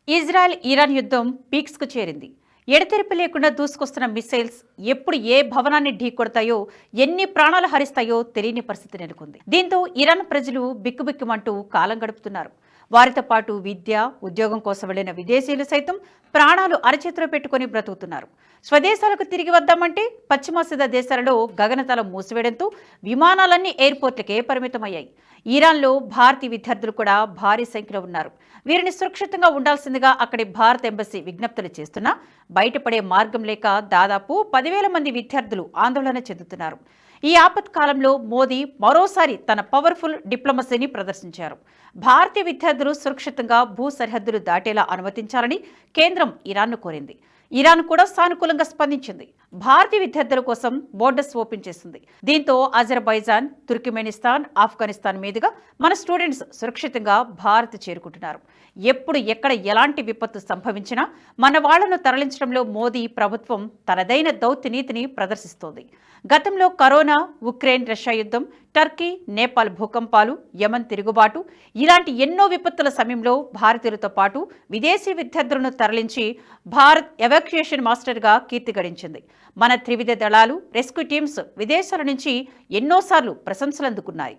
Israel Iran యుద్ధం పీక్స్కు చేరింది. ఎడతెరిపి లేకుండా దూసుకొస్తున్న మిసైల్స్ ఎప్పుడు ఏ భవనాన్ని ఢీకొడతాయో, ఎన్ని ప్రాణాలు హరిస్తాయో తెలియని పరిస్థితి నెలకొంది. దీంతో ఇరాన్ ప్రజలు బిక్కుబిక్కుమంటూ కాలం గడుపుతున్నారు. వారితో పాటు విద్య, ఉద్యోగం కోసం వెళ్లిన విదేశీయులు సైతం ప్రాణాలు అరచేతిలో పెట్టుకుని బ్రతుకుతున్నారు. స్వదేశాలకు తిరిగి వద్దామంటే పశ్చిమాసియా దేశాలలో గగనతలం మూసివేయడంతో విమానాలన్నీ ఎయిర్పోర్ట్లకే పరిమితమయ్యాయి. ఇరాన్లో భారతీయ విద్యార్థులు కూడా భారీ సంఖ్యలో ఉన్నారు. వీరిని సురక్షితంగా ఉండాల్సిందిగా అక్కడి భారత ఎంబసీ విజ్ఞప్తులు చేస్తున్నా బయటపడే మార్గం లేక దాదాపు 10,000 మంది విద్యార్థులు ఆందోళన చెందుతున్నారు. ఈ ఆపత్కాలంలో మోదీ మరోసారి తన పవర్ఫుల్ డిప్లొమసీని ప్రదర్శించారు. భారతీయ విద్యార్థులు సురక్షితంగా భూ సరిహద్దులు దాటేలా అనుమతించాలని కేంద్రం ఇరాన్ను కోరింది. ఇరాన్ కూడా సానుకూలంగా స్పందించింది. భారతీయ విద్యార్థుల కోసం బోర్డర్స్ ఓపెన్ చేసింది. దీంతో అజర్బైజాన్, తుర్కిమెనిస్తాన్, ఆఫ్ఘనిస్తాన్ మీదుగా మన స్టూడెంట్స్ సురక్షితంగా భారత్ చేరుకుంటున్నారు. ఎప్పుడు ఎక్కడ ఎలాంటి విపత్తు సంభవించినా మన వాళ్లను తరలించడంలో మోదీ ప్రభుత్వం తనదైన దౌత్య నీతిని ప్రదర్శిస్తోంది. గతంలో కరోనా, ఉక్రెయిన్ రష్యా యుద్ధం, టర్కీ, నేపాల్ భూకంపాలు, యమన్ తిరుగుబాటు ఇలాంటి ఎన్నో విపత్తుల సమయంలో భారతీయులతో పాటు విదేశీ విద్యార్థులను తరలించి భారత్ ఎవాక్యుయేషన్ మాస్టర్గా కీర్తి గడించింది. మన త్రివిధ దళాలు, రెస్క్యూ టీమ్స్ విదేశాల నుంచి ఎన్నోసార్లు ప్రశంసలు అందుకున్నాయి.